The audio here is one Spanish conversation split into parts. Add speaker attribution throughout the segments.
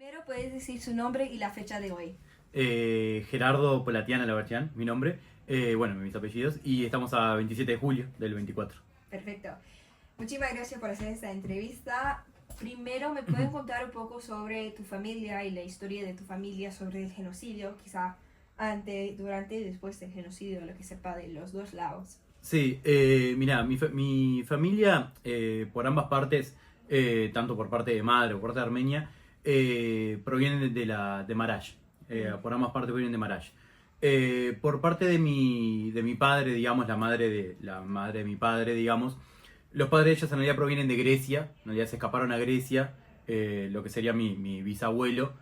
Speaker 1: Primero puedes decir su nombre y la fecha de hoy.
Speaker 2: Gerardo Polatiana Labarchian, mi nombre. Bueno, mis apellidos. Y estamos a 27 de julio del 24.
Speaker 1: Perfecto. Muchísimas gracias por hacer esta entrevista. Primero, ¿me pueden contar un poco sobre tu familia y la historia de tu familia sobre el genocidio? Quizá antes, durante y después del genocidio, lo que sepa de los dos lados.
Speaker 2: Sí, mira, mi familia, por ambas partes, tanto por parte de madre o por parte de Armenia, provienen de Marash. Por ambas partes provienen de Marash. Por parte de mi padre, digamos, la madre de mi padre, digamos, los padres de ellos en realidad provienen de Grecia, en realidad se escaparon a Grecia, lo que sería mi bisabuelo.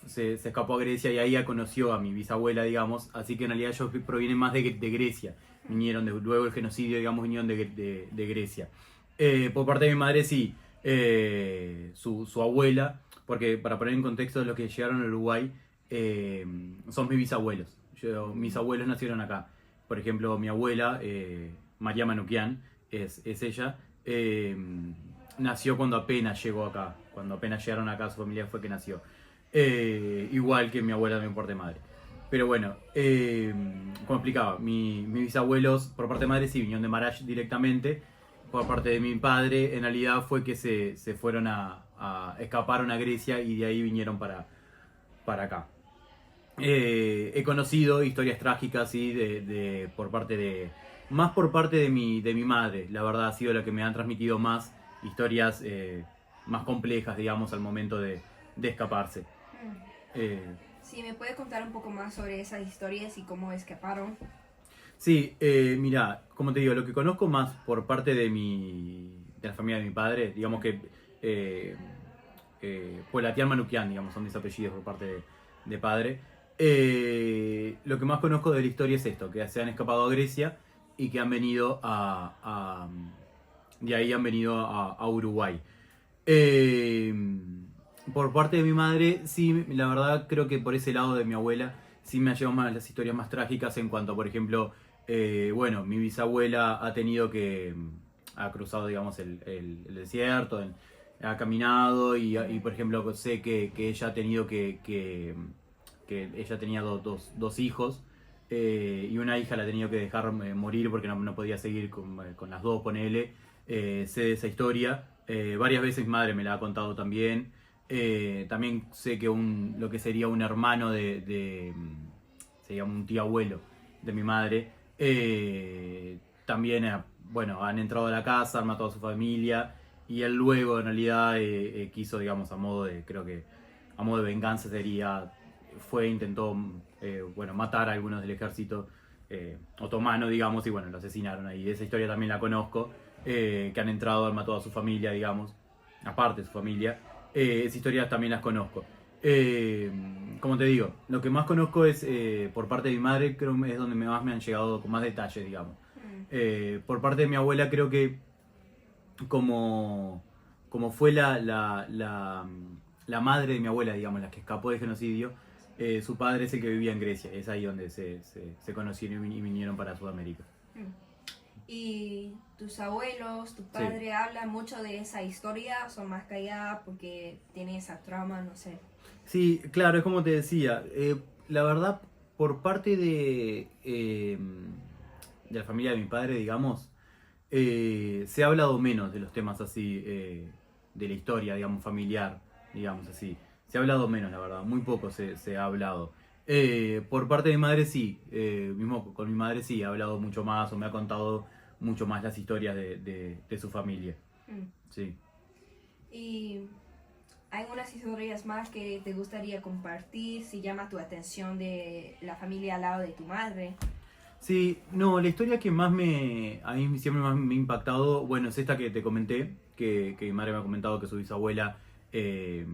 Speaker 2: Se escapó a Grecia y ahí ya conoció a mi bisabuela, digamos, así que en realidad ellos provienen más de Grecia, vinieron luego del genocidio, digamos, vinieron de Grecia. Por parte de mi madre, sí, su abuela, porque para poner en contexto de los que llegaron a Uruguay, son mis bisabuelos. Mis abuelos nacieron acá. Por ejemplo, mi abuela, María Manuquian, es ella, nació cuando apenas llegó acá. Cuando apenas llegaron acá, su familia fue que nació. Igual que mi abuela también por parte de madre. Pero bueno, como explicaba, mis bisabuelos por parte de madre sí vinieron de Marash directamente. Por parte de mi padre, en realidad fue que se fueron escaparon a Grecia y de ahí vinieron para acá. He conocido historias trágicas, sí, por parte más por parte de mi madre. La verdad ha sido la que me han transmitido más historias más complejas, digamos, al momento de escaparse. Eh,
Speaker 1: Sí, ¿me puede contar un poco más sobre esas historias y cómo escaparon?
Speaker 2: sí, mira, como te digo, lo que conozco más por parte de la familia de mi padre, digamos que eh, Polatian Manukian, digamos, son mis apellidos por parte de padre. Lo que más conozco de la historia es esto, que se han escapado a Grecia y que han venido de ahí han venido a Uruguay. Eh, por parte de mi madre, sí, la verdad creo que por ese lado de mi abuela, sí me han llevado más las historias más trágicas en cuanto, por ejemplo, bueno, mi bisabuela ha tenido ha cruzado, digamos, el desierto, ha caminado y, por ejemplo, sé que ella ha tenido que ella tenía dos hijos. Y una hija la ha tenido que dejar morir porque no podía seguir con las dos, ponele. Sé de esa historia. Varias veces mi madre me la ha contado también. También sé que lo que sería un hermano sería un tío abuelo de mi madre, también, bueno, han entrado a la casa, han matado a su familia y él luego en realidad quiso, digamos, creo que a modo de venganza sería, intentó, bueno, matar a algunos del ejército otomano, digamos, y bueno, lo asesinaron ahí. Esa historia también la conozco, que han entrado, han matado a su familia, digamos, aparte de su familia. Esas historias también las conozco. Eh, Como te digo, lo que más conozco es por parte de mi madre, creo que es donde más me han llegado con más detalles, digamos. Por parte de mi abuela, creo que como, como fue la madre de mi abuela, digamos, la que escapó del genocidio, su padre es el que vivía en Grecia. Es ahí donde se conocieron y vinieron para Sudamérica.
Speaker 1: Y tus abuelos, tu
Speaker 2: Sí.
Speaker 1: padre hablan mucho de esa historia, son más calladas porque tiene esa trama, no sé.
Speaker 2: Sí, claro, es como te decía. La verdad, por parte de la familia de mi padre, digamos, se ha hablado menos de los temas así, de la historia, digamos, familiar, digamos así. Se ha hablado menos, la verdad, muy poco se ha hablado. Por parte de mi madre sí, mismo con mi madre sí, ha hablado mucho más o me ha contado mucho más las historias de su familia.
Speaker 1: Mm.
Speaker 2: Sí.
Speaker 1: Y hay unas historias más que te gustaría compartir, si llama tu atención de la familia al lado de tu madre.
Speaker 2: Sí, no, la historia que a mí siempre más me ha impactado, bueno, es esta que te comenté, que mi madre me ha comentado que su bisabuela eh,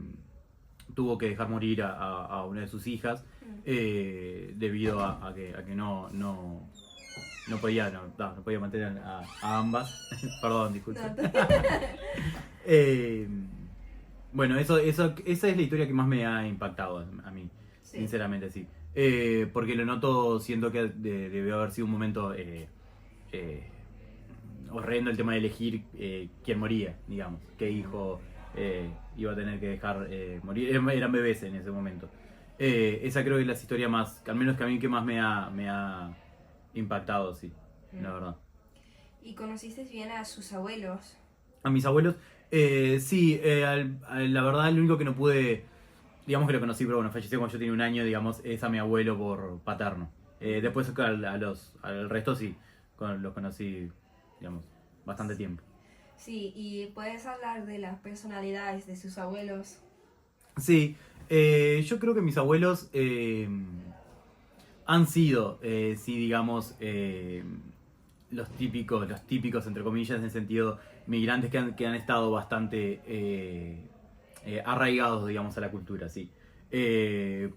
Speaker 2: tuvo que dejar morir a una de sus hijas debido a que no podía, no podía mantener a ambas. Perdón, disculpe.
Speaker 1: No,
Speaker 2: Eh, bueno, esa es la historia que más me ha impactado a mí,
Speaker 1: sí.
Speaker 2: sinceramente, sí. Porque lo noto, siento que debió haber sido un momento eh, horrendo el tema de elegir quién moría, digamos, qué hijo iba a tener que dejar morir. Eran bebés en ese momento. Esa creo que es la historia más, al menos que a mí, que más me ha impactado, sí, la verdad.
Speaker 1: ¿Y conociste bien a sus abuelos?
Speaker 2: A mis abuelos, sí, la verdad, el único que no pude, digamos que lo conocí, pero bueno, falleció cuando yo tenía 1 año, digamos, es a mi abuelo por paterno. Después al resto sí, los conocí, digamos, bastante tiempo.
Speaker 1: Sí, y puedes hablar de las personalidades de sus abuelos.
Speaker 2: Sí, yo creo que mis abuelos han sido, sí, digamos, los típicos, entre comillas, en el sentido, migrantes que han estado bastante arraigados, digamos, a la cultura, sí.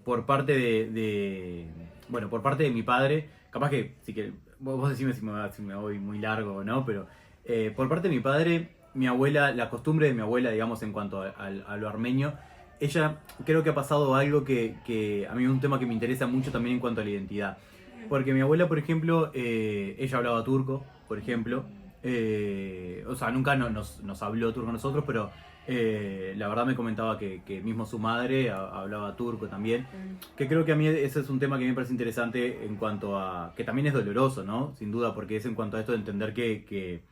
Speaker 2: Por parte bueno, por parte de mi padre, capaz que, sí que vos decime si me voy muy largo o no, pero por parte de mi padre, mi abuela, la costumbre de mi abuela, digamos, en cuanto a lo armenio, ella creo que ha pasado algo que a mí es un tema que me interesa mucho también en cuanto a la identidad. Porque mi abuela, por ejemplo, ella hablaba turco, por ejemplo. O sea, nunca nos habló turco a nosotros, pero la verdad me comentaba que mismo su madre hablaba turco también. Que creo que a mí ese es un tema que me parece interesante en cuanto a... que también es doloroso, ¿no? Sin duda, porque es en cuanto a esto de entender que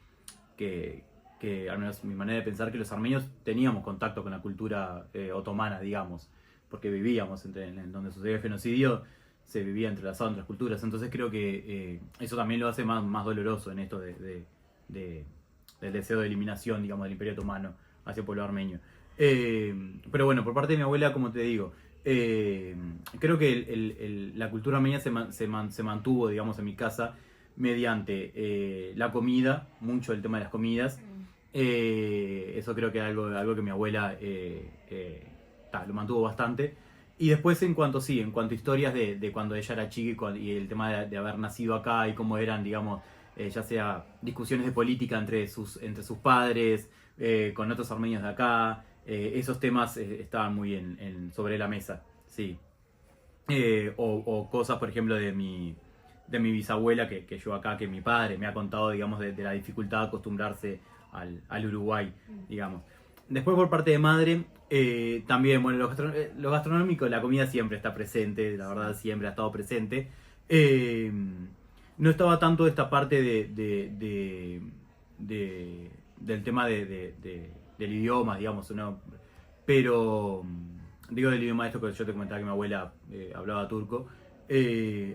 Speaker 2: al menos mi manera de pensar, que los armenios teníamos contacto con la cultura otomana, digamos, porque vivíamos en donde sucedió el genocidio, se vivía entrelazado entre las culturas. Entonces creo que eso también lo hace más doloroso en esto del deseo de eliminación, digamos, del Imperio Otomano hacia el pueblo armenio. Pero bueno, por parte de mi abuela, como te digo, creo que la cultura armenia se mantuvo, digamos, en mi casa mediante la comida, mucho el tema de las comidas. Eso creo que es algo que mi abuela lo mantuvo bastante. Y después en cuanto a historias de cuando ella era chica y el tema de haber nacido acá y cómo eran, digamos, ya sea discusiones de política entre sus padres, con otros armenios de acá, esos temas estaban muy sobre la mesa, sí. O cosas, por ejemplo, de mi bisabuela que yo acá, que mi padre me ha contado, digamos, de la dificultad de acostumbrarse al Uruguay, digamos. Después por parte de madre, también, bueno, lo gastronómico, la comida siempre está presente, la verdad siempre ha estado presente. No estaba tanto esta parte del tema del idioma, digamos, ¿no? Pero, digo del idioma esto que yo te comentaba que mi abuela hablaba turco.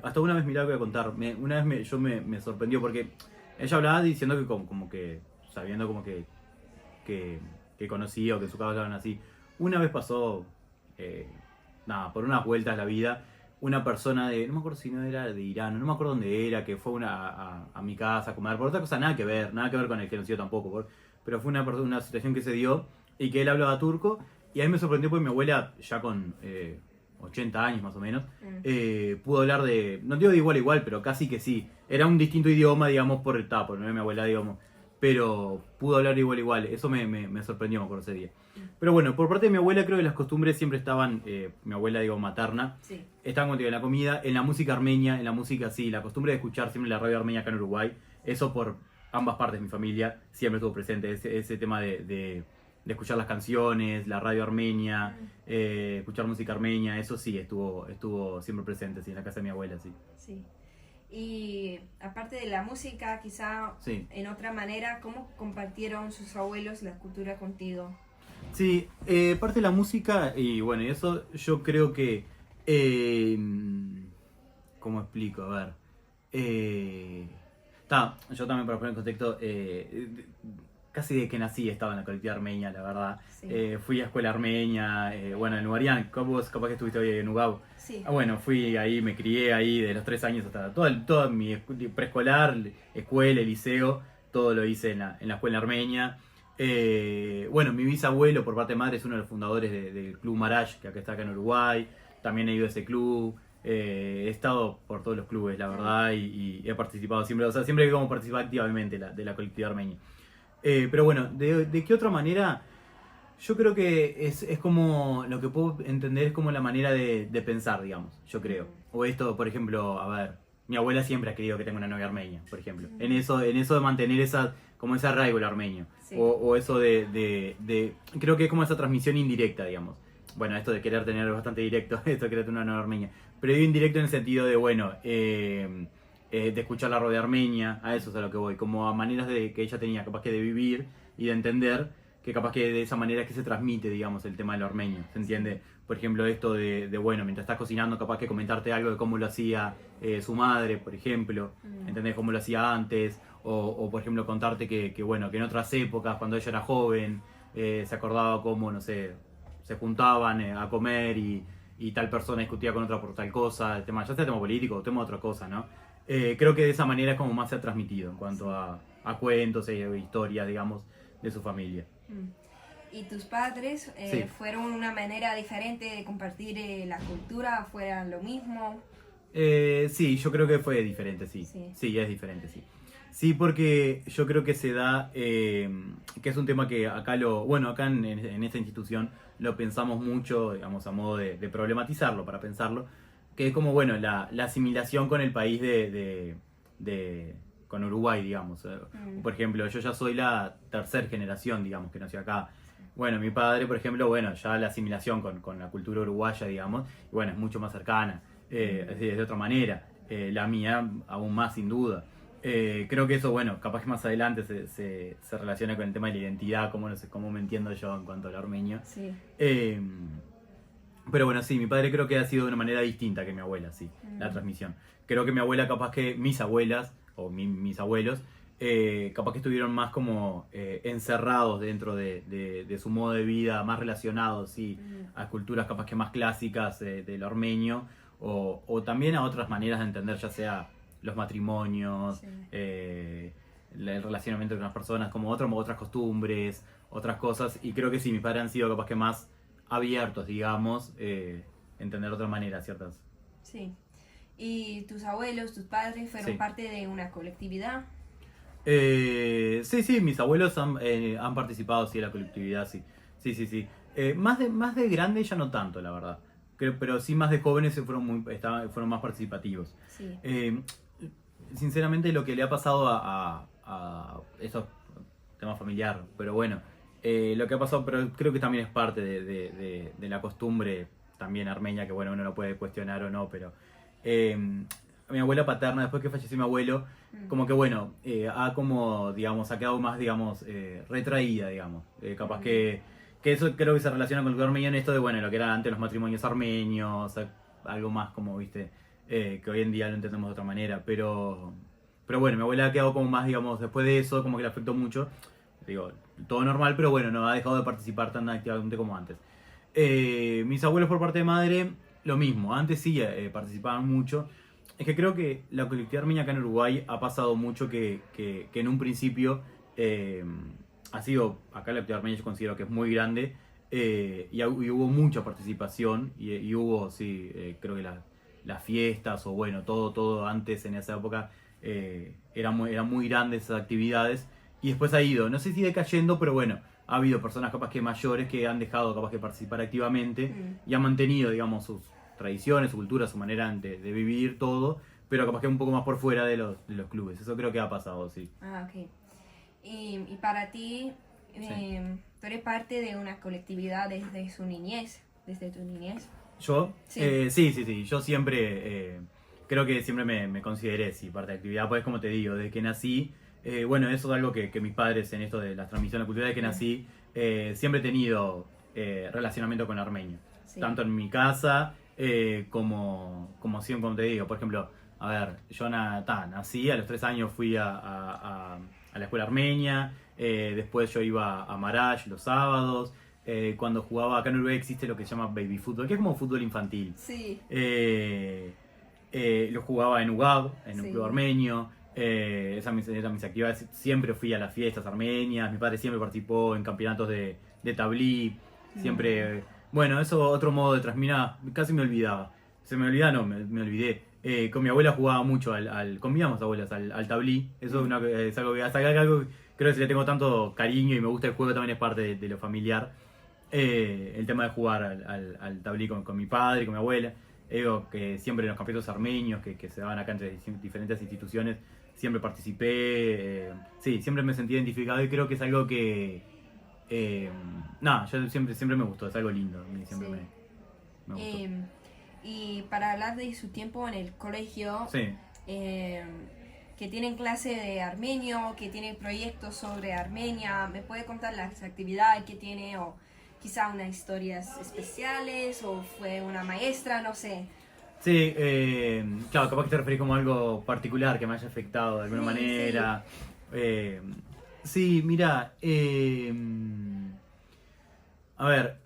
Speaker 2: Hasta una vez, mirá, voy a contar, una vez yo me sorprendió porque ella hablaba diciendo que como que, sabiendo como que conocía o que en su casa hablaban así. Una vez pasó, nada, por unas vueltas la vida, una persona no me acuerdo si no era de Irán, no me acuerdo dónde era, que fue a mi casa a comer, por otra cosa nada que ver con el genocidio tampoco, pero fue una situación que se dio y que él hablaba turco, y a mí me sorprendió porque mi abuela, ya con 80 años más o menos, pudo hablar no digo de igual a igual, pero casi que sí. Era un distinto idioma, digamos, por no es mi abuela, digamos, pero pudo hablar igual a igual. Eso me sorprendió, me acuerdo ese día. Pero bueno, por parte de mi abuela creo que las costumbres siempre estaban, mi abuela, digo, materna,
Speaker 1: Sí.
Speaker 2: estaban contigo en la comida, en la música armenia, en la música, sí, la costumbre de escuchar siempre la radio armenia acá en Uruguay, eso por ambas partes de mi familia siempre estuvo presente, ese tema de escuchar las canciones, la radio armenia, escuchar música armenia, eso sí, estuvo siempre presente, sí, en la casa de mi abuela, sí.
Speaker 1: Sí. Y aparte de la música, quizá
Speaker 2: Sí.
Speaker 1: en otra manera, ¿cómo compartieron sus abuelos la cultura contigo?
Speaker 2: Sí, parte de la música, y bueno, y eso yo creo que... ¿cómo explico? A ver. Yo también para poner en contexto, casi de que nací estaba en la colectividad armenia, la verdad.
Speaker 1: Sí.
Speaker 2: Fui a escuela armenia, bueno, en Ugarián, vos capaz que estuviste hoy en Ugao.
Speaker 1: Sí.
Speaker 2: Bueno, fui ahí, me crié ahí de los 3 años hasta toda mi preescolar, escuela, liceo, todo lo hice en la escuela armenia. Bueno, mi bisabuelo por parte de madre es uno de los fundadores del Club Marash, que acá está acá en Uruguay. También he ido a ese club. He estado por todos los clubes, la verdad, y he participado siempre, o sea, siempre que como participar activamente de la colectividad armenia. Pero bueno, ¿de qué otra manera? Yo creo que es como, lo que puedo entender es como la manera de pensar, digamos, yo creo. O esto, por ejemplo, a ver, mi abuela siempre ha querido que tenga una novia armenia, por ejemplo. En eso de mantener esa, como ese arraigo al armenio.
Speaker 1: Sí.
Speaker 2: O eso creo que es como esa transmisión indirecta, digamos. Bueno, esto de querer tener es bastante directo, esto de querer tener una novia armenia. Pero digo indirecto en el sentido de, bueno, de escuchar la radio armenia, a eso es a lo que voy. Como a maneras de que ella tenía capaz que de vivir y de entender que capaz que de esa manera es que se transmite, digamos, el tema del armenio, ¿se entiende? Por ejemplo, esto de bueno, mientras estás cocinando, capaz que comentarte algo de cómo lo hacía su madre, por ejemplo, ¿entendés? Cómo lo hacía antes, o por ejemplo, contarte que, bueno, que en otras épocas, cuando ella era joven, se acordaba cómo, no sé, se juntaban a comer y tal persona discutía con otra por tal cosa, el tema, ya sea tema político o tema de otra cosa, ¿no? Creo que de esa manera es como más se ha transmitido en cuanto a cuentos e historias, digamos, de su familia.
Speaker 1: ¿Y tus padres
Speaker 2: Sí.
Speaker 1: fueron una manera diferente de compartir la cultura? ¿Fueran lo mismo?
Speaker 2: Sí, yo creo que fue diferente, sí.
Speaker 1: Sí.
Speaker 2: Sí, es diferente, sí. Sí, porque yo creo que se da, que es un tema que acá acá en esta institución lo pensamos mucho, digamos, a modo de problematizarlo, para pensarlo, que es como, bueno, la asimilación con el país con Uruguay, digamos. Por ejemplo, yo ya soy la tercera generación, digamos, que nació acá. Bueno, mi padre, por ejemplo, bueno, ya la asimilación con la cultura uruguaya, digamos, y bueno, es mucho más cercana, es de otra manera. La mía, aún más, sin duda. Creo que eso, bueno, capaz que más adelante se relaciona con el tema de la identidad, cómo me entiendo yo en cuanto al armenio.
Speaker 1: Sí.
Speaker 2: Pero bueno, sí, mi padre creo que ha sido de una manera distinta que mi abuela, sí, la transmisión. Creo que mi abuela, capaz que mis abuelas, o mis abuelos, capaz que estuvieron más como encerrados dentro de su modo de vida, más relacionados, sí, a culturas capaz que más clásicas del armenio, o también a otras maneras de entender, ya sea los matrimonios,
Speaker 1: Sí.
Speaker 2: El relacionamiento con las personas, como otras costumbres, otras cosas, y creo que sí, mis padres han sido capaz que más abiertos, digamos, entender de otra manera ciertas.
Speaker 1: Sí. ¿Y tus abuelos, tus padres fueron
Speaker 2: Sí.
Speaker 1: parte de una colectividad?
Speaker 2: Sí, mis abuelos han participado, sí, en la colectividad, sí. Sí, sí, sí. Más de grande ya no tanto, la verdad. Pero sí más de jóvenes fueron más participativos.
Speaker 1: Sí.
Speaker 2: Sinceramente lo que le ha pasado a esto tema familiar, pero bueno, lo que ha pasado, pero creo que también es parte de la costumbre también armenia, que bueno, uno lo puede cuestionar o no, pero mi abuela paterna, después que falleció mi abuelo, como que bueno, ha quedado más, digamos, retraída, digamos, capaz que eso creo que se relaciona con el armenio en esto de, bueno, lo que eran antes los matrimonios armenios, algo más como, viste, que hoy en día lo entendemos de otra manera, pero bueno, mi abuela ha quedado como más, digamos, después de eso, como que le afectó mucho, digo, todo normal, pero bueno, no ha dejado de participar tan activamente como antes. Mis abuelos por parte de madre, lo mismo, antes sí participaban mucho. Es que creo que la colectividad armenia acá en Uruguay ha pasado mucho que en un principio ha sido, acá la colectividad armenia yo considero que es muy grande, y hubo mucha participación y hubo, sí, creo que las fiestas o bueno, todo antes en esa época eran muy grandes esas actividades y después ha ido, no sé si decayendo, pero bueno, ha habido personas capaz que mayores que han dejado capaz que participar activamente y han mantenido, digamos, sus tradiciones, su cultura, su manera de vivir todo, pero capaz que un poco más por fuera de los clubes. Eso creo que ha pasado, sí.
Speaker 1: Ah, ok. Y para ti, tú eres parte de una colectividad desde su niñez, desde tu niñez.
Speaker 2: ¿Yo?
Speaker 1: Sí.
Speaker 2: Sí. Yo siempre, creo que siempre me consideré, sí, parte de actividad. Pues como te digo, desde que nací, bueno, eso es algo que mis padres en esto de las transmisiones culturales, desde que nací, siempre he tenido relacionamiento con armenio.
Speaker 1: Sí.
Speaker 2: Tanto en mi casa, como siempre, como te digo. Por ejemplo, a ver, yo nací, a los 3 años fui a la escuela armenia, después yo iba a Marash los sábados. Cuando jugaba acá en Uruguay existe lo que se llama baby fútbol, que es como fútbol infantil.
Speaker 1: Sí.
Speaker 2: Lo jugaba en UGAB, en un
Speaker 1: Sí.
Speaker 2: club armenio. Esas eran mis actividades. Siempre fui a las fiestas armenias. Mi padre siempre participó en campeonatos de tablí. Siempre. Bueno, eso otro modo de transmitir. Casi me olvidaba. Se me olvidaba, no, me olvidé. Con mi abuela jugaba mucho con mis abuelas al tablí. Eso es algo que hasta acá creo que si le tengo tanto cariño y me gusta el juego también es parte de lo familiar. El tema de jugar al tablí con mi padre y con mi abuela. Digo que siempre en los campeonatos armenios que se daban acá entre diferentes instituciones, siempre participé, sí, siempre me sentí identificado y creo que es algo que, nada, yo siempre me gustó, es algo lindo, a mí siempre
Speaker 1: Sí.
Speaker 2: me gustó.
Speaker 1: Y para hablar de su tiempo en el colegio,
Speaker 2: Sí.
Speaker 1: que tienen clase de armenio, que tienen proyectos sobre Armenia, ¿me puede contar las actividades que tiene o quizá unas historias especiales o fue una maestra, no sé?
Speaker 2: Sí, claro, capaz que te referís como a algo particular que me haya afectado de alguna
Speaker 1: Sí,
Speaker 2: manera. Sí, mira, a ver,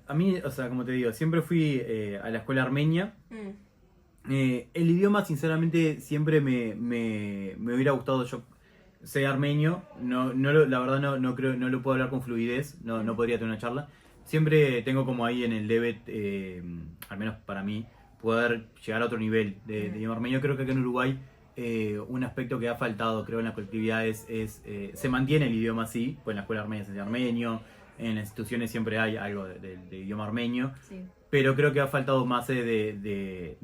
Speaker 2: a mí, o sea, como te digo, siempre fui a la escuela armenia. El idioma, sinceramente, siempre me hubiera gustado. Yo sé armenio, la verdad no creo, no lo puedo hablar con fluidez, no podría tener una charla. Siempre tengo como ahí en el debe, al menos para mí, poder llegar a otro nivel de idioma armenio. Creo que acá en Uruguay un aspecto que ha faltado, creo, en la colectividad se mantiene el idioma así, pues en la escuela armenia se enseña armenio, en las instituciones siempre hay algo de idioma armenio.
Speaker 1: Sí.
Speaker 2: Pero creo que ha faltado más del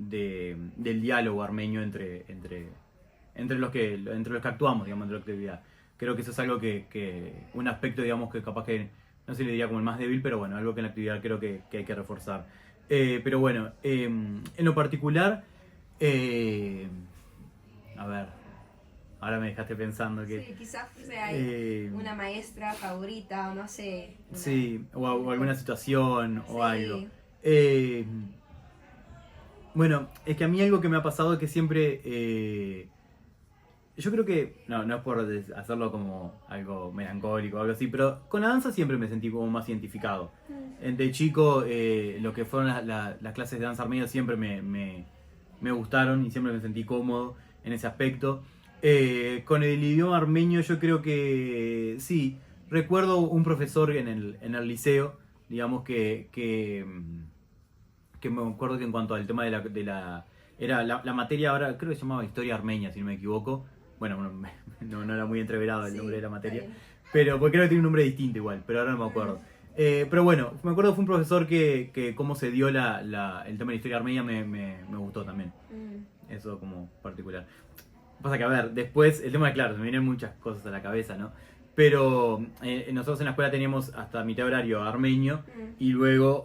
Speaker 2: diálogo armenio entre los que actuamos, digamos, en la actividad. Creo que eso es algo un aspecto, digamos, que capaz que, no sé si le diría como el más débil, pero bueno, algo que en la actividad creo que hay que reforzar. Pero bueno, en lo particular, a ver, ahora me dejaste pensando que...
Speaker 1: Sí, quizás sea una maestra favorita o no sé.
Speaker 2: Sí, o alguna situación o
Speaker 1: Sí.
Speaker 2: algo. Bueno, es que a mí algo que me ha pasado es que siempre... yo creo que... No es por hacerlo como algo melancólico o algo así, pero con la danza siempre me sentí como más identificado. De chico, lo que fueron las clases de danza armenia siempre me gustaron y siempre me sentí cómodo en ese aspecto. Con el idioma armenio yo creo que sí. Recuerdo un profesor en el liceo, digamos que me acuerdo que en cuanto al tema era la materia ahora, creo que se llamaba Historia Armenia, si no me equivoco. Bueno, no era muy entreverado el nombre de la materia, pero porque creo que tiene un nombre distinto igual, pero ahora no me acuerdo. Pero bueno, me acuerdo que fue un profesor que cómo se dio el tema de la historia armenia me gustó también. Eso como particular. Pasa que, a ver, después, el tema de claro, me vienen muchas cosas a la cabeza, ¿no? Pero nosotros en la escuela teníamos hasta mitad horario armenio y luego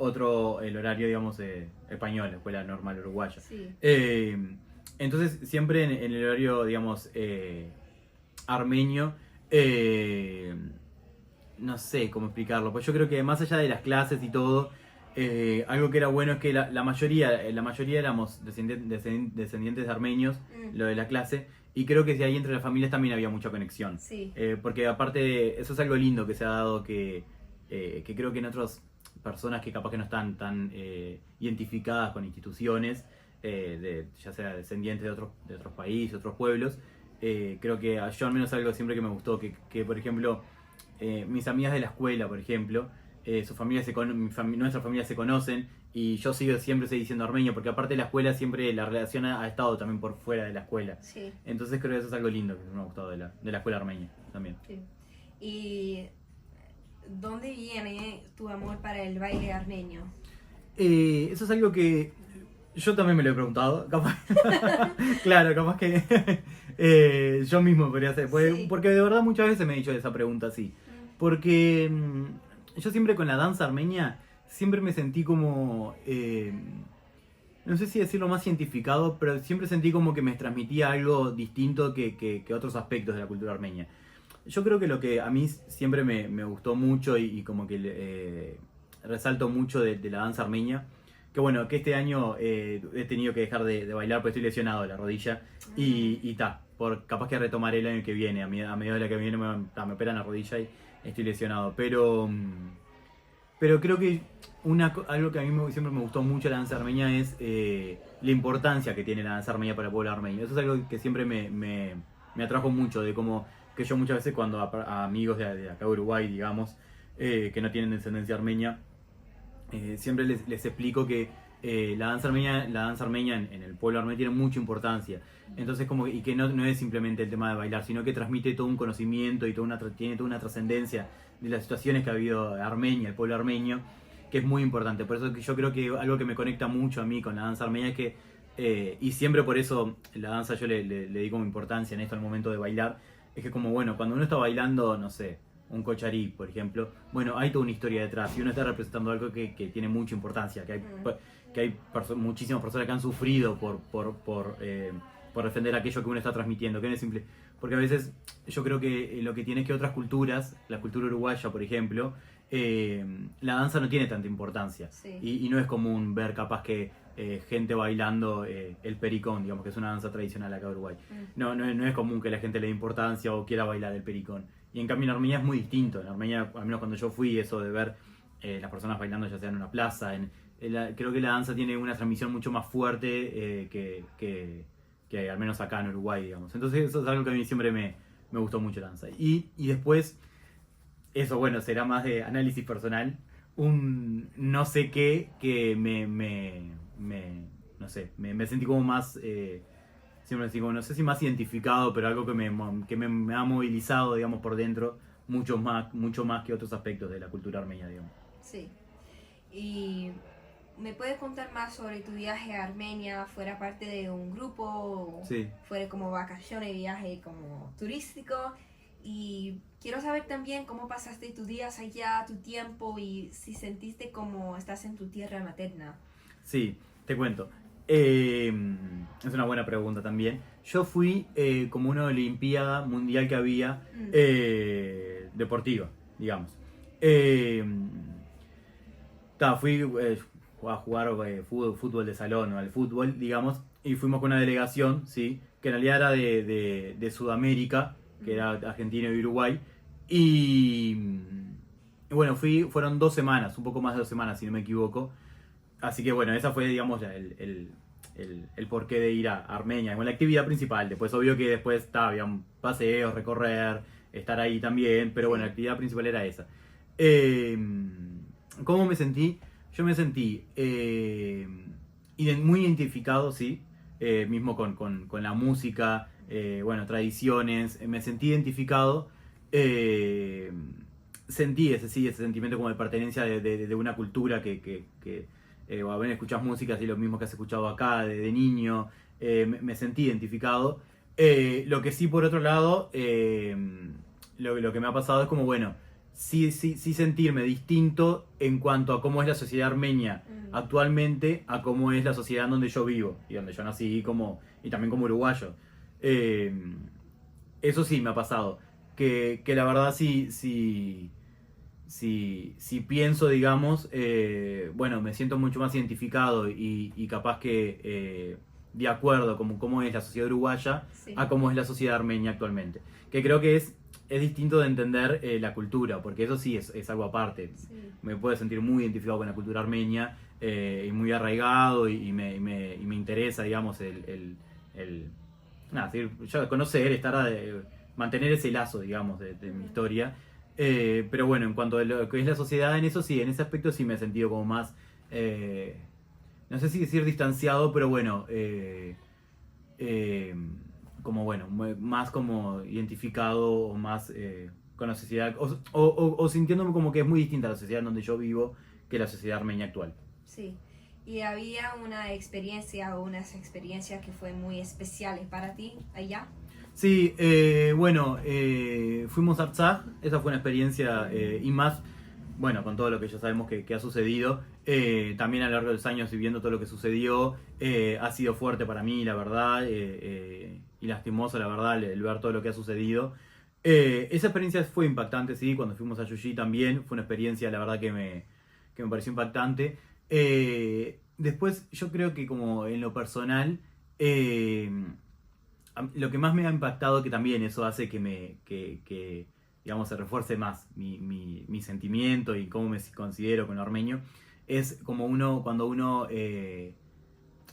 Speaker 2: el horario, digamos, español, la escuela normal uruguaya.
Speaker 1: Sí.
Speaker 2: Entonces, siempre en el horario, digamos, armenio, no sé cómo explicarlo, pues yo creo que más allá de las clases y todo, algo que era bueno es que la mayoría éramos descendientes de armenios, lo de la clase, y creo que ahí entre las familias también había mucha conexión.
Speaker 1: Sí.
Speaker 2: Porque aparte, eso es algo lindo que se ha dado que creo que en otras personas que capaz que no están tan identificadas con instituciones, ya sea descendientes de otros países, otros pueblos, creo que yo al menos algo siempre que me gustó, que por ejemplo, mis amigas de la escuela, por ejemplo, nuestras familias se conocen y yo siempre estoy diciendo armenio, porque aparte de la escuela siempre la relación ha estado también por fuera de la escuela.
Speaker 1: Sí.
Speaker 2: Entonces creo que eso es algo lindo que me ha gustado de la escuela armenia también.
Speaker 1: Sí. ¿Y dónde viene tu amor para el baile armenio?
Speaker 2: Eso es algo que yo también me lo he preguntado, capaz. Claro, capaz que yo mismo podría hacer, porque de verdad muchas veces me he dicho esa pregunta así. Porque yo siempre con la danza armenia, siempre me sentí como, no sé si decirlo más cientificado, pero siempre sentí como que me transmitía algo distinto que otros aspectos de la cultura armenia. Yo creo que lo que a mí siempre me gustó mucho y como que resalto mucho de la danza armenia, que bueno, que este año he tenido que dejar de bailar porque estoy lesionado de la rodilla y capaz que retomaré el año que viene, a mediados del año que viene me operan la rodilla y estoy lesionado, pero creo que algo que a mí siempre me gustó mucho de la danza armenia es la importancia que tiene la danza armenia para el pueblo armenio. Eso es algo que siempre me atrajo mucho, de cómo que yo muchas veces cuando a amigos de acá de Uruguay, digamos, que no tienen descendencia armenia, siempre les explico que la danza armenia en el pueblo armenio tiene mucha importancia. Entonces y que no es simplemente el tema de bailar, sino que transmite todo un conocimiento y tiene toda una trascendencia de las situaciones que ha habido Armenia, el pueblo armenio. que es muy importante. Por eso que yo creo que algo que me conecta mucho a mí con la danza armenia es que, y siempre por eso la danza yo le di como importancia en esto al momento de bailar, es que como bueno, cuando uno está bailando, no sé, un cocharí, por ejemplo, bueno, hay toda una historia detrás y uno está representando algo que tiene mucha importancia, que hay muchísimas personas que han sufrido por defender aquello que uno está transmitiendo, que no es simple. Porque a veces yo creo que lo que tiene es que otras culturas, la cultura uruguaya, por ejemplo, la danza no tiene tanta importancia.
Speaker 1: Sí.
Speaker 2: Y no es común ver capaz que gente bailando el pericón, digamos que es una danza tradicional acá en Uruguay. No es común que la gente le dé importancia o quiera bailar el pericón. Y en cambio en Armenia es muy distinto. En Armenia, al menos cuando yo fui, eso de ver las personas bailando ya sea en una plaza, creo que la danza tiene una transmisión mucho más fuerte que al menos acá en Uruguay, digamos. Entonces eso es algo que a mí siempre me gustó mucho la danza. Y después, eso bueno, será más de análisis personal, un no sé qué que no sé, me sentí como más, siempre digo, no sé si más identificado, pero algo que me ha movilizado, digamos, por dentro, mucho más que otros aspectos de la cultura armenia, digamos.
Speaker 1: Sí. Y ¿me puedes contar más sobre tu viaje a Armenia? ¿Fuera parte de un grupo? ¿O
Speaker 2: Sí.
Speaker 1: fuera como vacaciones, viaje como turístico? Y quiero saber también cómo pasaste tus días allá, tu tiempo y si sentiste como estás en tu tierra materna.
Speaker 2: Sí, te cuento. Es una buena pregunta también. Yo fui como una olimpiada mundial que había deportiva, digamos. Fui a jugar fútbol de salón o al fútbol, digamos, y fuimos con una delegación, ¿sí? Que en realidad era de Sudamérica, que era Argentina y Uruguay. Y bueno, fueron 2 semanas, un poco más de 2 semanas, si no me equivoco. Así que bueno, esa fue, digamos, el porqué de ir a Armenia, como la actividad principal. Después, obvio que después había un paseo, recorrer, estar ahí también, pero bueno, la actividad principal era esa. ¿Cómo me sentí? Yo me sentí muy identificado, sí, mismo con la música, bueno, tradiciones, me sentí identificado. Sentí ese sentimiento como de pertenencia de una cultura o a ver, escuchás música así lo mismo que has escuchado acá de niño, me sentí identificado. Lo que sí, por otro lado, lo que me ha pasado es como, bueno, sí sentirme distinto en cuanto a cómo es la sociedad armenia actualmente a cómo es la sociedad en donde yo vivo y donde yo nací y también como uruguayo. Eso sí me ha pasado. Que la verdad si pienso, digamos, bueno, me siento mucho más identificado y capaz que de acuerdo como cómo es la sociedad uruguaya a cómo es la sociedad armenia actualmente. Que creo que es distinto de entender la cultura, porque eso sí es algo aparte. Sí. Me puedo sentir muy identificado con la cultura armenia y muy arraigado y me interesa, digamos, ya conocer, mantener ese lazo, digamos, de mi historia. Pero bueno, en cuanto a lo que es la sociedad, en eso sí, en ese aspecto sí me he sentido como más, no sé si decir distanciado, pero bueno, como bueno, más como identificado o más con la sociedad, o sintiéndome como que es muy distinta a la sociedad en donde yo vivo que la sociedad armenia actual.
Speaker 1: Sí, y había una experiencia o unas experiencias que fue muy especiales para ti allá.
Speaker 2: Sí, bueno, fuimos a Artsaj, esa fue una experiencia y más, bueno, con todo lo que ya sabemos que ha sucedido, también a lo largo de los años y viendo todo lo que sucedió, ha sido fuerte para mí, la verdad, y lastimoso, la verdad, el ver todo lo que ha sucedido. Esa experiencia fue impactante, sí, cuando fuimos a Yuyi también, fue una experiencia, la verdad, que me pareció impactante. Después, yo creo que como en lo personal, lo que más me ha impactado, que también eso hace que digamos, se refuerce más mi sentimiento y cómo me considero con lo armenio, es como cuando uno,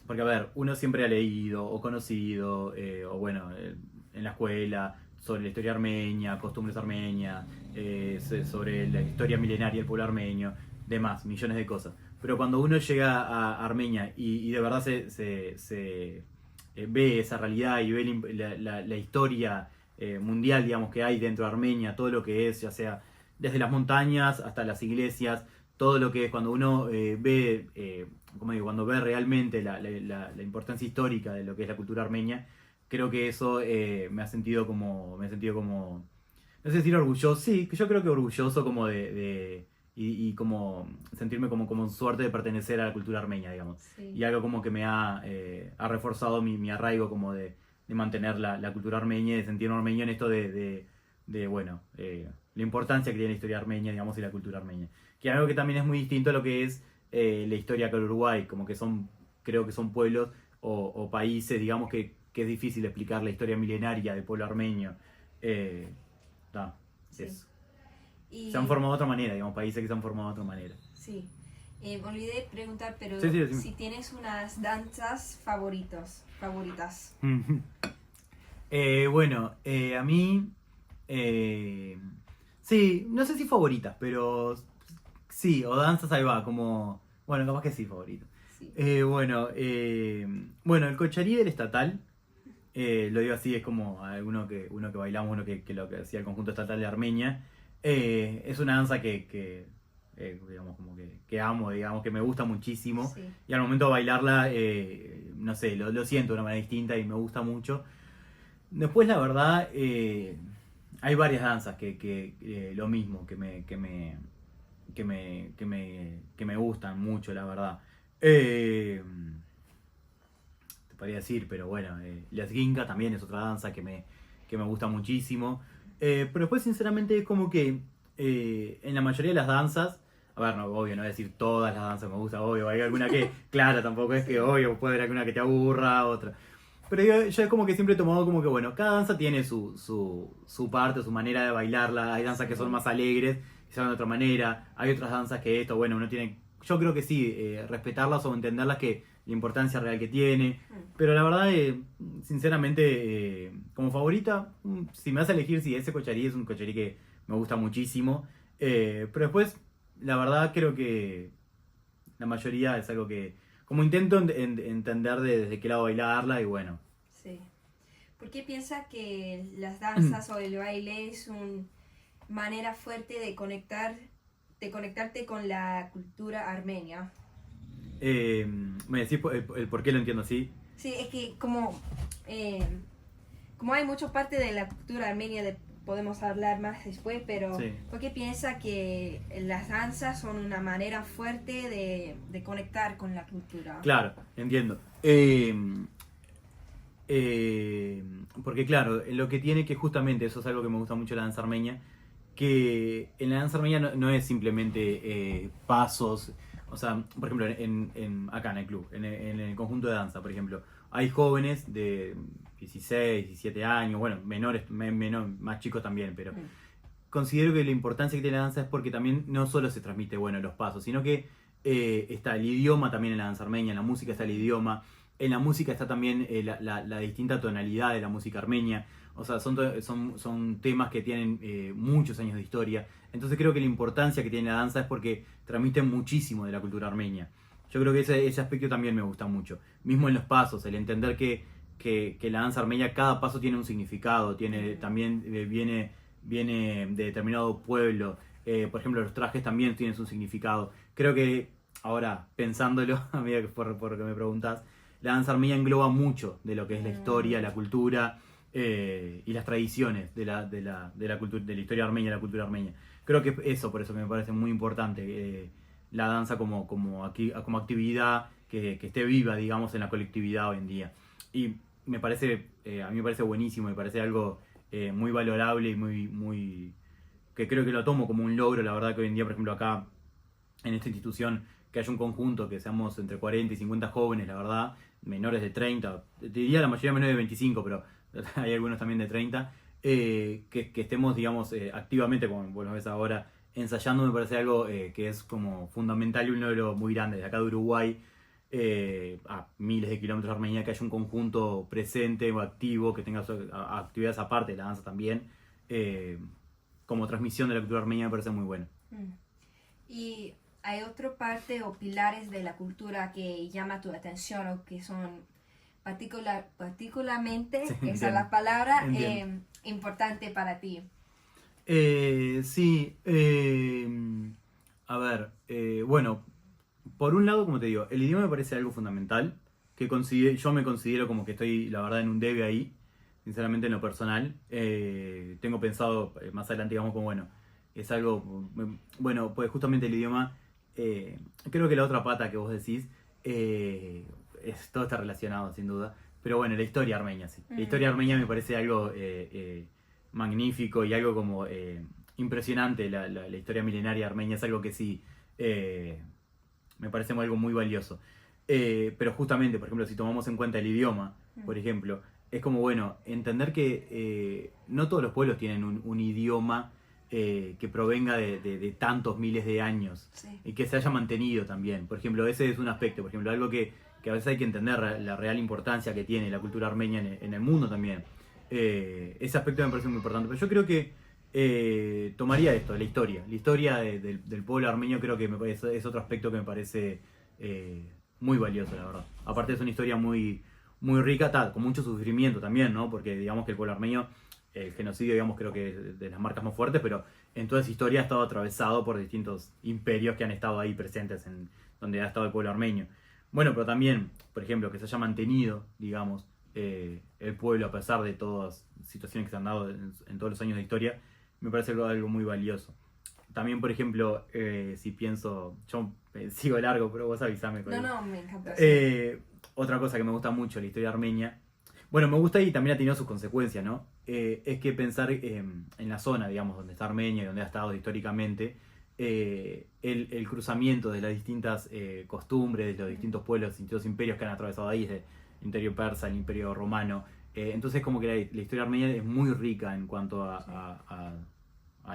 Speaker 2: porque a ver, uno siempre ha leído o conocido, o bueno, en la escuela, sobre la historia armenia, costumbres armenias, sobre la historia milenaria del pueblo armenio, demás, millones de cosas. Pero cuando uno llega a Armenia y de verdad se ve esa realidad y ve la historia mundial, digamos, que hay dentro de Armenia, todo lo que es, ya sea desde las montañas hasta las iglesias, todo lo que es cuando uno ve, como digo, cuando ve realmente la importancia histórica de lo que es la cultura armenia, creo que eso me ha sentido como, no sé si decir orgulloso, sí, que yo creo que orgulloso como y como sentirme como suerte de pertenecer a la cultura armenia, digamos.
Speaker 1: Sí.
Speaker 2: Y algo como que me ha reforzado mi arraigo como de mantener la cultura armenia y de sentirme armenio en esto bueno, la importancia que tiene la historia armenia, digamos, y la cultura armenia. Que es algo que también es muy distinto a lo que es la historia acá en Uruguay, como que creo que son pueblos o países, digamos, que es difícil explicar la historia milenaria del pueblo armenio. Eh, ta,
Speaker 1: Sí.
Speaker 2: eso. Se han
Speaker 1: Y
Speaker 2: formado de otra manera, digamos, países que se han formado de otra manera.
Speaker 1: sí, me olvidé preguntar, pero
Speaker 2: Sí, sí, decime.
Speaker 1: si tienes unas danzas favoritas.
Speaker 2: Bueno, a mí, eh, sí, no sé si favoritas, pero sí, o danzas ahí va, como, bueno, capaz que sí, favorito.
Speaker 1: Sí.
Speaker 2: Bueno, el cocharí del estatal, lo digo así, es como uno que bailamos, uno que lo que hacía el conjunto estatal de Armenia. Es una danza digamos, como que amo, digamos, que me gusta muchísimo.
Speaker 1: Sí.
Speaker 2: Y al momento de bailarla, no sé, lo siento de una manera distinta y me gusta mucho. Después, la verdad, hay varias danzas que lo mismo, que me gustan mucho, la verdad. Te podría decir, pero bueno, la Sginka también es otra danza que me gusta muchísimo. Pero después, sinceramente, es como que en la mayoría de las danzas, a ver, no, obvio, no voy a decir todas las danzas me gustan, obvio, hay alguna que, claro, tampoco es
Speaker 1: Sí.
Speaker 2: que, obvio, puede haber alguna que te aburra, otra. Pero yo es como que siempre he tomado como que, bueno, cada danza tiene su parte, su manera de bailarla. Hay danzas que son más alegres, que son de otra manera. Hay otras danzas que esto, bueno, uno tiene... Yo creo que sí, respetarlas o entenderlas que la importancia real que tiene. Pero la verdad, sinceramente, como favorita, si me vas a elegir, sí, ese cocharí es un cocharí que me gusta muchísimo. Pero después, la verdad, creo que la mayoría es algo que... Como intento entender desde qué lado bailarla y bueno.
Speaker 1: Sí. ¿Por qué piensas que las danzas o el baile es una manera fuerte de conectarte con la cultura armenia?
Speaker 2: Me decís el por qué lo entiendo así.
Speaker 1: Sí, es que como hay mucha parte de la cultura armenia, podemos hablar más después, pero
Speaker 2: Sí.
Speaker 1: ¿por qué piensa que las danzas son una manera fuerte de conectar con la cultura?
Speaker 2: Claro, entiendo. Porque claro, lo que tiene que justamente, eso es algo que me gusta mucho de la danza armenia, que en la danza armenia no es simplemente pasos, o sea, por ejemplo, acá en el club, en el conjunto de danza, por ejemplo, hay jóvenes de 16, 17 años, bueno, menores, más chicos también, pero considero que la importancia que tiene la danza es porque también no solo se transmite, bueno, los pasos, sino que está el idioma también en la danza armenia, en la música está el idioma, en la música está también la distinta tonalidad de la música armenia. O sea, son temas que tienen muchos años de historia. Entonces creo que la importancia que tiene la danza es porque transmiten muchísimo de la cultura armenia. Yo creo que ese aspecto también me gusta mucho. Mismo en los pasos, el entender que la danza armenia, cada paso tiene un significado, también viene de determinado pueblo. Por ejemplo, los trajes también tienen su significado. Creo que, ahora, pensándolo, a medida que por lo que me preguntas, la danza armenia engloba mucho de lo que es la historia, la cultura y las tradiciones de la cultura, de la historia armenia, la cultura armenia. Creo que eso, por eso me parece muy importante la danza como actividad que esté viva, digamos, en la colectividad hoy en día. Y me parece, a mí me parece buenísimo, me parece algo muy valorable y que creo que lo tomo como un logro, la verdad que hoy en día, por ejemplo, acá en esta institución, que haya un conjunto, que seamos entre 40 y 50 jóvenes, la verdad, menores de 30, te diría la mayoría menores de 25, pero hay algunos también de 30, que estemos, digamos, activamente, como vos lo ves ahora, ensayando, me parece algo que es como fundamental y un logro muy grande. De acá de Uruguay, a miles de kilómetros de Armenia, que haya un conjunto presente o activo, que tenga actividades aparte de la danza también, como transmisión de la cultura armenia, me parece muy bueno.
Speaker 1: Y hay otra parte o pilares de la cultura que llama tu atención o que son particularmente,
Speaker 2: Sí,
Speaker 1: esa es
Speaker 2: entiendo,
Speaker 1: la palabra,
Speaker 2: entiendo.
Speaker 1: importante para ti.
Speaker 2: Sí, A ver, bueno, por un lado, como te digo, el idioma me parece algo fundamental, yo me considero como que estoy, la verdad, en un debe ahí, sinceramente en lo personal. Tengo pensado más adelante, digamos, como bueno, es algo, bueno, pues justamente el idioma, creo que la otra pata que vos decís, todo está relacionado, sin duda. Pero bueno, la historia armenia, sí. La historia armenia me parece algo magnífico y algo como impresionante. La historia milenaria armenia es algo que sí eh, me parece algo muy valioso. Pero justamente, por ejemplo, si tomamos en cuenta el idioma, por ejemplo, es como, bueno, entender que no todos los pueblos tienen un idioma que provenga de tantos miles de años
Speaker 1: Sí.
Speaker 2: y que se haya mantenido también. Por ejemplo, ese es un aspecto, por ejemplo, algo que a veces hay que entender la real importancia que tiene la cultura armenia en el mundo también. Ese aspecto me parece muy importante. Pero yo creo que tomaría esto, la historia del pueblo armenio creo que es otro aspecto que me parece muy valioso, la verdad. Aparte es una historia muy, muy rica, con mucho sufrimiento también, ¿no? Porque digamos que el pueblo armenio, el genocidio, digamos, creo que es de las marcas más fuertes, pero en toda esa historia ha estado atravesado por distintos imperios que han estado ahí presentes en donde ha estado el pueblo armenio. Bueno, pero también, por ejemplo, que se haya mantenido, digamos, el pueblo a pesar de todas las situaciones que se han dado en todos los años de historia, me parece algo muy valioso. También, por ejemplo, si pienso, yo sigo largo, pero vos avisame.
Speaker 1: No, me encanta.
Speaker 2: Otra cosa que me gusta mucho de la historia armenia, bueno, me gusta y también ha tenido sus consecuencias, ¿no? Es que pensar en la zona, digamos, donde está Armenia y donde ha estado históricamente, el cruzamiento de las distintas costumbres, de los distintos pueblos, distintos imperios que han atravesado ahí, desde el imperio persa, el imperio romano. Entonces como que la historia armenia es muy rica en cuanto a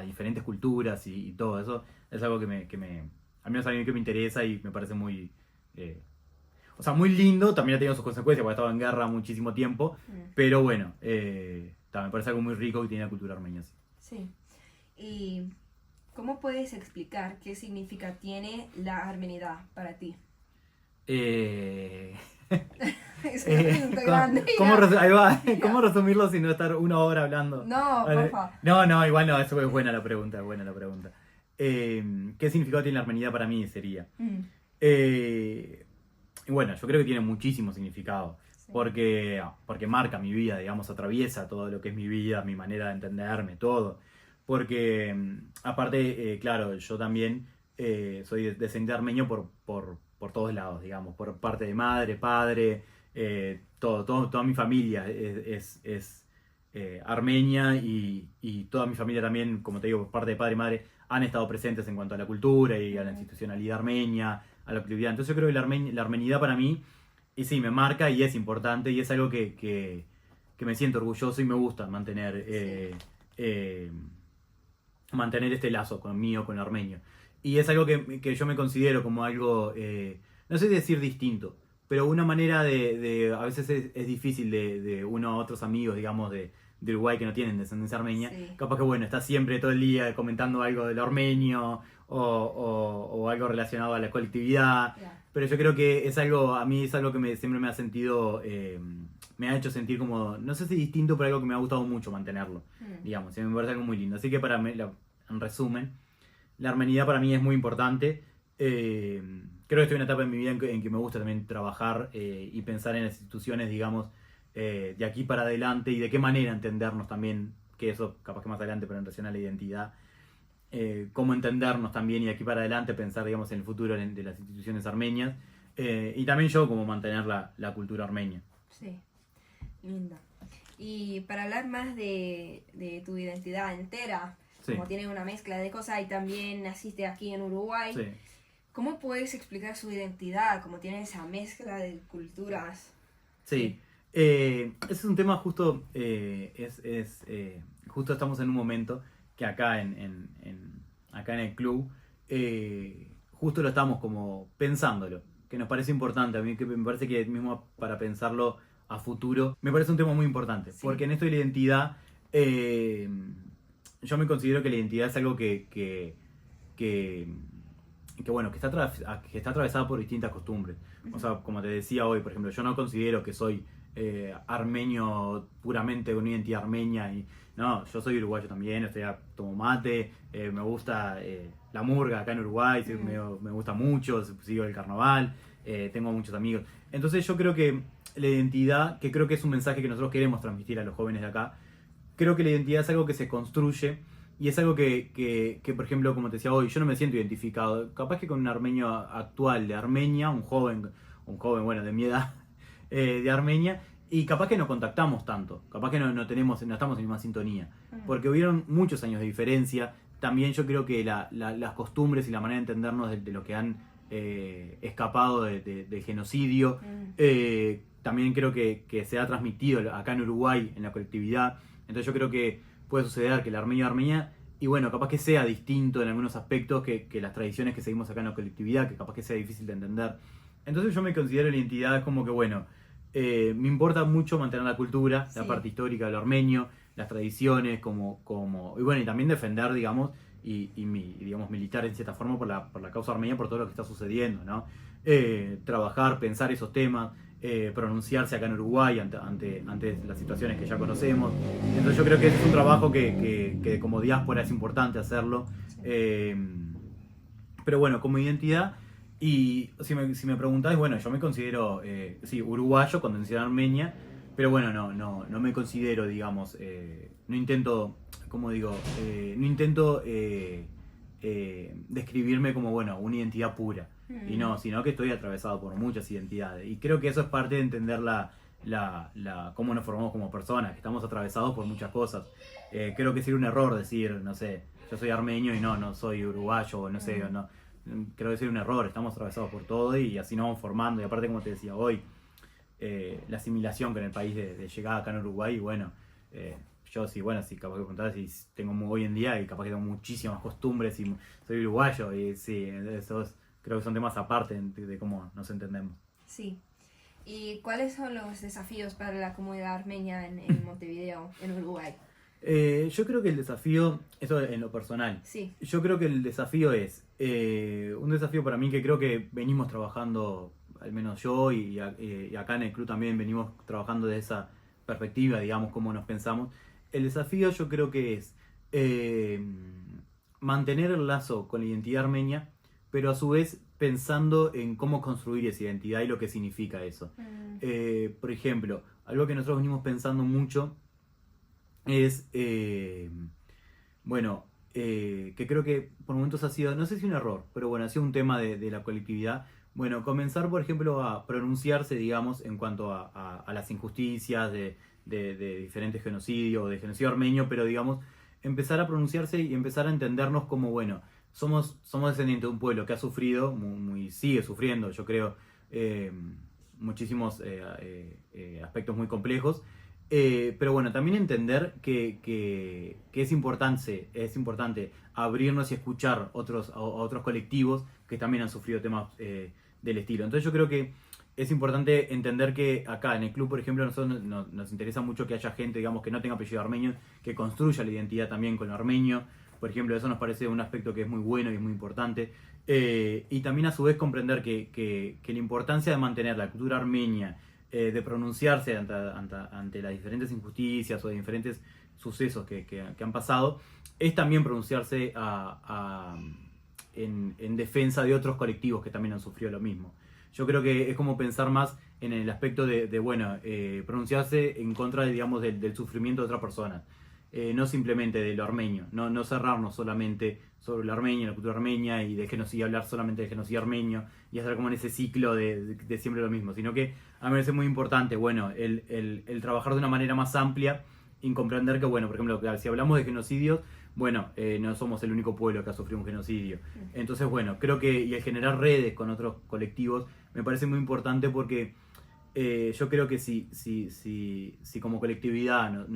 Speaker 2: diferentes culturas y todo eso. Es algo al menos a mí que me interesa y me parece muy... o sea, muy lindo, también ha tenido sus consecuencias porque ha estado en guerra muchísimo tiempo, pero bueno, me parece algo muy rico que tiene la cultura armenia.
Speaker 1: Sí. ¿Y cómo puedes explicar qué significa tiene la armenidad para ti? Es una pregunta grande.
Speaker 2: Ahí va. ¿Cómo resumirlo sin no estar una hora hablando?
Speaker 1: No, por favor.
Speaker 2: No, igual no, eso es buena la pregunta, ¿qué significado tiene la armenidad para mí? Sería. Bueno, yo creo que tiene muchísimo significado.
Speaker 1: Sí.
Speaker 2: Porque marca mi vida, digamos, atraviesa todo lo que es mi vida, mi manera de entenderme, todo. Porque, aparte, claro, yo también soy descendiente armenio por todos lados, digamos, por parte de madre, padre, toda mi familia es armenia y toda mi familia también, como te digo, por parte de padre y madre, han estado presentes en cuanto a la cultura y a la institucionalidad armenia, a la actividad. Entonces yo creo que la armenidad para mí, y sí, me marca y es importante y es algo que me siento orgulloso y me gusta mantener, mantener este lazo conmigo, con el armenio. Y es algo que yo me considero como algo, no sé decir distinto, pero una manera a veces es difícil de uno a otros amigos, digamos, de Uruguay que no tienen descendencia armenia,
Speaker 1: Sí.
Speaker 2: capaz que bueno, está siempre todo el día comentando algo del armenio o algo relacionado a la colectividad, pero yo creo que a mí es algo que siempre me ha sentido, me ha hecho sentir como, no sé si distinto, pero algo que me ha gustado mucho mantenerlo, digamos, y me parece algo muy lindo. Así que en resumen, la armenidad para mí es muy importante. Creo que estoy en una etapa en mi vida en que me gusta también trabajar y pensar en las instituciones, digamos, de aquí para adelante y de qué manera entendernos también, que eso capaz que más adelante, pero en relación a la identidad, cómo entendernos también y de aquí para adelante pensar, digamos, en el futuro de las instituciones armenias y también yo como mantener la cultura armenia.
Speaker 1: Sí, linda. Y para hablar más de tu identidad entera,
Speaker 2: Sí.
Speaker 1: como tiene una mezcla de cosas y también naciste aquí en Uruguay,
Speaker 2: Sí.
Speaker 1: ¿cómo puedes explicar su identidad, como tiene esa mezcla de culturas?
Speaker 2: Sí, ese es un tema justo, justo estamos en un momento que acá acá en el club, justo lo estamos como pensándolo, que nos parece importante, a mí que me parece que mismo para pensarlo a futuro, me parece un tema muy importante,
Speaker 1: Sí.
Speaker 2: porque en esto de la identidad, yo me considero que la identidad es algo que bueno, que está atravesada por distintas costumbres. O sea, como te decía hoy, por ejemplo, yo no considero que soy armenio puramente, una identidad armenia. Y no, yo soy uruguayo también, tomo mate, me gusta la murga acá en Uruguay, me gusta mucho, sigo el carnaval, tengo muchos amigos. Entonces yo creo que la identidad, que creo que es un mensaje que nosotros queremos transmitir a los jóvenes de acá, creo que la identidad es algo que se construye y es algo que, por ejemplo, como te decía hoy, yo no me siento identificado. Capaz que con un armenio actual de Armenia, un joven, bueno, de mi edad, de Armenia, y capaz que no contactamos tanto, capaz que no estamos en la misma sintonía, porque hubieron muchos años de diferencia. También yo creo que las costumbres y la manera de entendernos de lo que han escapado del genocidio, también creo que se ha transmitido acá en Uruguay, en la colectividad. Entonces yo creo que puede suceder que el armenio de Armenia, y bueno, capaz que sea distinto en algunos aspectos que las tradiciones que seguimos acá en la colectividad, que capaz que sea difícil de entender. Entonces yo me considero la identidad como que, bueno, me importa mucho mantener la cultura, la parte histórica del armenio, las tradiciones, y bueno, y también defender, digamos, digamos, militar en cierta forma por la causa armenia, por todo lo que está sucediendo, ¿no? Trabajar, pensar esos temas, pronunciarse acá en Uruguay ante las situaciones que ya conocemos. Entonces yo creo que ese es un trabajo que como diáspora es importante hacerlo. Pero bueno, como identidad, y si me preguntáis, bueno, yo me considero, sí, uruguayo con tendencia armenia, pero bueno, no me considero, digamos, no intento, como digo, no intento describirme como, bueno, una identidad pura. Y no, sino que estoy atravesado por muchas identidades. Y creo que eso es parte de entender cómo nos formamos como personas, que estamos atravesados por muchas cosas. Creo que sería un error decir, no sé, yo soy armenio y no soy uruguayo, o no sé, o no. Creo que sería un error, estamos atravesados por todo y así nos vamos formando. Y aparte, como te decía hoy, la asimilación con el país de llegada acá en Uruguay, y bueno, yo sí, bueno, sí, capaz que contar, si tengo hoy en día y capaz que tengo muchísimas costumbres y soy uruguayo, y sí, esos creo que son temas aparte de cómo nos entendemos.
Speaker 1: Sí. ¿Y cuáles son los desafíos para la comunidad armenia en Montevideo, en Uruguay?
Speaker 2: Yo creo que el desafío, eso en lo personal,
Speaker 1: Sí.
Speaker 2: yo creo que el desafío es un desafío para mí que creo que venimos trabajando, al menos yo y acá en el club también venimos trabajando de esa perspectiva, digamos, cómo nos pensamos. El desafío yo creo que es mantener el lazo con la identidad armenia, pero a su vez pensando en cómo construir esa identidad y lo que significa eso. Por ejemplo, algo que nosotros venimos pensando mucho es, bueno, que creo que por momentos ha sido, no sé si un error, pero bueno, ha sido un tema de la colectividad. Bueno, comenzar, por ejemplo, a pronunciarse, digamos, en cuanto a las injusticias de diferentes genocidios, de genocidio armenio, pero digamos, empezar a pronunciarse y empezar a entendernos como, bueno, somos descendientes de un pueblo que ha sufrido, sigue sufriendo, yo creo, muchísimos aspectos muy complejos. Pero bueno, también entender que es importante abrirnos y escuchar a otros colectivos que también han sufrido temas del estilo. Entonces yo creo que es importante entender que acá en el club, por ejemplo, a nosotros nos interesa mucho que haya gente, digamos, que no tenga apellido armenio, que construya la identidad también con lo armenio. Por ejemplo, eso nos parece un aspecto que es muy bueno y muy importante. Y también a su vez comprender que la importancia de mantener la cultura armenia, de pronunciarse ante las diferentes injusticias o de diferentes sucesos que han pasado, es también pronunciarse en defensa de otros colectivos que también han sufrido lo mismo. Yo creo que es como pensar más en el aspecto de pronunciarse en contra, digamos, del sufrimiento de otras personas. No simplemente de lo armenio, no cerrarnos solamente sobre lo armenio, la cultura armenia y de genocidio, hablar solamente de genocidio armenio y hacer como en ese ciclo de siempre lo mismo, sino que a mí me parece muy importante, bueno, el trabajar de una manera más amplia y comprender que, bueno, por ejemplo, si hablamos de genocidios, bueno, no somos el único pueblo que ha sufrido un genocidio. Entonces, bueno, creo que y el generar redes con otros colectivos me parece muy importante porque yo creo que si como colectividad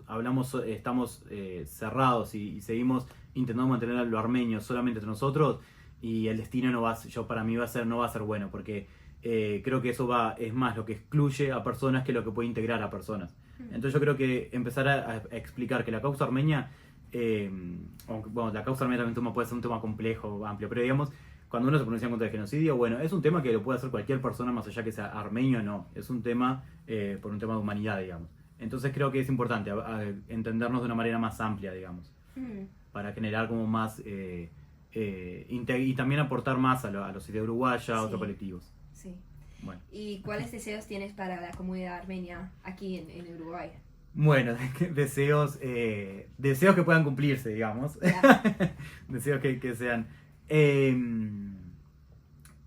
Speaker 2: hablamos, estamos cerrados y seguimos intentando mantener lo armenio solamente entre nosotros, y el destino para mí no va a ser bueno, porque creo que eso es más lo que excluye a personas que lo que puede integrar a personas. Entonces yo creo que empezar a explicar que la causa armenia, aunque bueno, la causa armenia también puede ser un tema complejo, amplio, pero digamos, cuando uno se pronuncia en contra del genocidio, bueno, es un tema que lo puede hacer cualquier persona, más allá que sea armenio o no. Es un tema por un tema de humanidad, digamos. Entonces creo que es importante entendernos de una manera más amplia, digamos, para generar como más y también aportar más a los ideas uruguayas, a otros colectivos.
Speaker 1: Sí.
Speaker 2: Bueno.
Speaker 1: ¿Y cuáles deseos tienes para la comunidad armenia aquí en Uruguay?
Speaker 2: Bueno, deseos que puedan cumplirse, digamos.
Speaker 1: Yeah.
Speaker 2: Deseos que sean...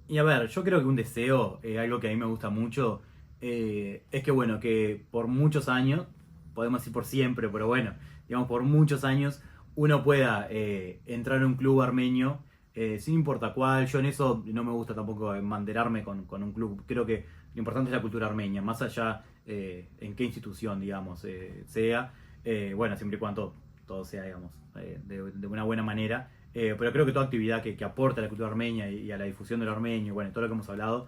Speaker 2: y a ver, yo creo que un deseo, algo que a mí me gusta mucho, es que bueno, que por muchos años, podemos decir por siempre, pero bueno, digamos por muchos años, uno pueda entrar en un club armenio, sin importar cuál. Yo en eso no me gusta tampoco manderarme con un club. Creo que lo importante es la cultura armenia, más allá en qué institución, digamos, sea, bueno, siempre y cuando todo sea, digamos, de una buena manera. Pero creo que toda actividad que aporte a la cultura armenia y a la difusión del armenio, bueno, todo lo que hemos hablado,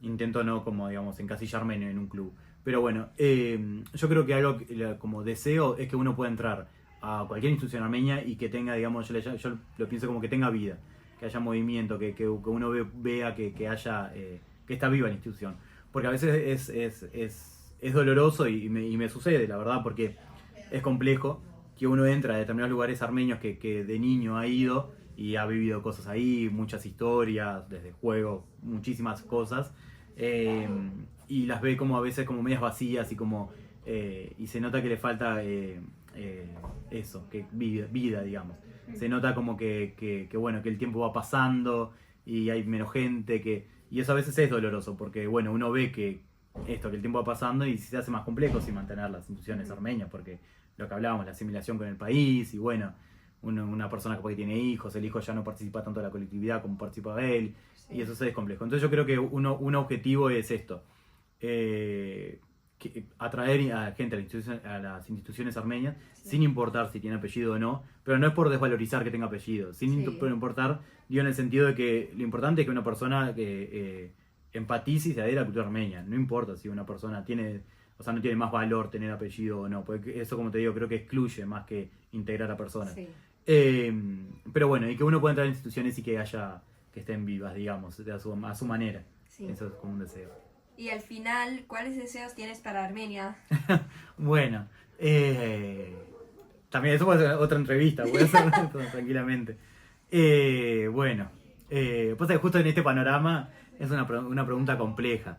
Speaker 2: intento no como, digamos, encasillarme en un club. Pero bueno, yo creo que algo como deseo es que uno pueda entrar a cualquier institución armenia y que tenga, digamos, yo lo pienso como que tenga vida, que haya movimiento, que uno vea que haya, que está viva la institución. Porque a veces es doloroso y me sucede, la verdad, porque es complejo que uno entra a determinados lugares armenios que de niño ha ido y ha vivido cosas ahí, muchas historias, desde juegos, muchísimas cosas, y las ve como a veces como medias vacías y como y se nota que le falta eso, que vida, digamos. Se nota como que bueno, que el tiempo va pasando y hay menos gente, y eso a veces es doloroso, porque bueno, uno ve que esto, que el tiempo va pasando y se hace más complejo sin mantener las instituciones armenias, porque lo que hablábamos, la asimilación con el país, y bueno, una persona que tiene hijos, el hijo ya no participa tanto de la colectividad como participa de él, y eso es complejo. Entonces yo creo que un objetivo es esto, atraer a gente a las instituciones armenias, sin importar si tiene apellido o no, pero no es por desvalorizar que tenga apellido, sin importar, digo, en el sentido de que lo importante es que una persona empatice y se adhiera a la cultura armenia. No importa si una persona tiene, o sea, no tiene más valor tener apellido o no, porque eso, como te digo, creo que excluye más que integrar a personas.
Speaker 1: Sí.
Speaker 2: Pero bueno, y que uno pueda entrar en instituciones y que estén vivas, digamos, a su manera.
Speaker 1: Sí.
Speaker 2: Eso es como un deseo.
Speaker 1: Y al final, ¿cuáles deseos tienes para Armenia?
Speaker 2: Bueno, también eso puede ser otra entrevista, puede ser tranquilamente. Bueno, pasa que justo en este panorama es una pregunta compleja.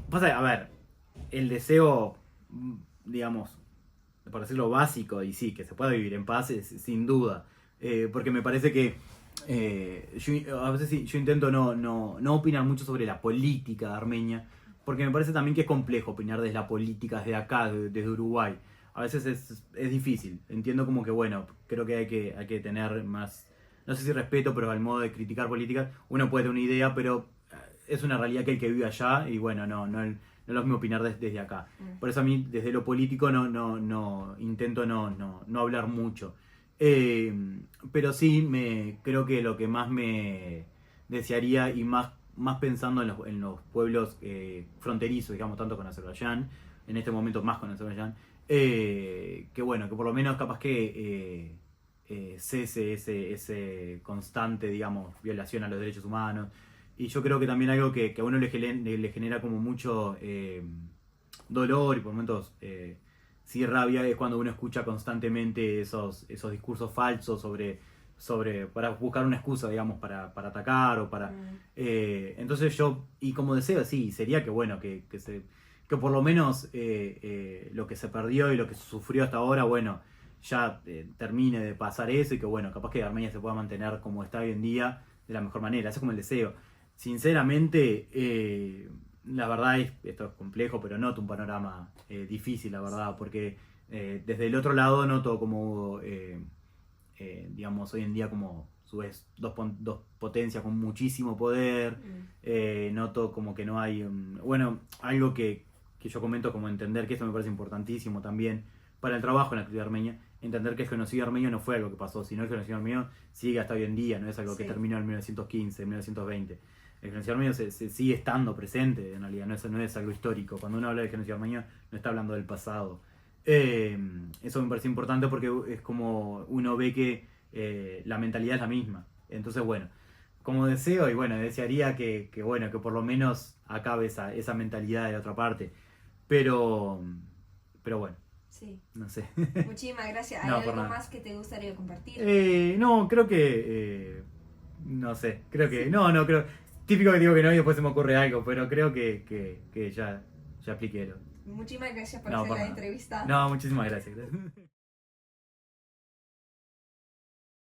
Speaker 2: Pasa que, a ver, el deseo, digamos, por decirlo básico, y sí, que se pueda vivir en paz, sin duda. Porque me parece que a veces sí, yo intento no opinar mucho sobre la política de Armenia, porque me parece también que es complejo opinar desde la política desde acá, desde Uruguay. A veces es difícil. Entiendo como que, bueno, creo que hay que tener más, no sé si respeto, pero al modo de criticar políticas, uno puede tener una idea, pero es una realidad que el que vive allá, y bueno, no es lo mismo opinar desde acá. Por eso a mí, desde lo político, intento no hablar mucho. Pero sí, creo que lo que más me desearía, y más pensando en los pueblos fronterizos, digamos, tanto con Azerbaiyán, en este momento más con Azerbaiyán, que bueno, que por lo menos capaz que cese ese constante, digamos, violación a los derechos humanos. Y yo creo que también algo que a uno le genera como mucho dolor y por momentos sí rabia, es cuando uno escucha constantemente esos discursos falsos para buscar una excusa, digamos, para atacar o para... entonces yo, y como deseo, sí, sería que bueno, que por lo menos lo que se perdió y lo que se sufrió hasta ahora, bueno, ya termine de pasar eso, y que bueno, capaz que Armenia se pueda mantener como está hoy en día de la mejor manera. Eso es como el deseo. Sinceramente, la verdad esto es complejo, pero noto un panorama difícil, la verdad, porque desde el otro lado noto como, digamos, hoy en día como su vez dos potencias con muchísimo poder. Noto como que no hay, bueno, algo que yo comento, como entender que esto me parece importantísimo también para el trabajo en la actividad armenia, entender que el genocidio armenio no fue algo que pasó, sino el genocidio armenio sigue hasta hoy en día, no es algo que terminó en 1915, en 1920. El genocidio armenio se sigue estando presente, en realidad, no es algo histórico. Cuando uno habla del genocidio armenio, no está hablando del pasado. Eso me parece importante porque es como uno ve que la mentalidad es la misma. Entonces, bueno, como deseo y bueno, desearía que bueno, que por lo menos acabe esa mentalidad de la otra parte. Pero, pero bueno,
Speaker 1: Sí.
Speaker 2: no sé.
Speaker 1: Muchísimas gracias. ¿Hay
Speaker 2: No, por
Speaker 1: algo
Speaker 2: nada.
Speaker 1: más que te gustaría compartir?
Speaker 2: No, creo que. No sé, creo que. No, creo. Típico que digo que no y después se me ocurre algo, pero creo que ya expliqué.
Speaker 1: Muchísimas gracias por
Speaker 2: No,
Speaker 1: hacer
Speaker 2: por
Speaker 1: la
Speaker 2: nada.
Speaker 1: entrevista.
Speaker 2: No, muchísimas gracias.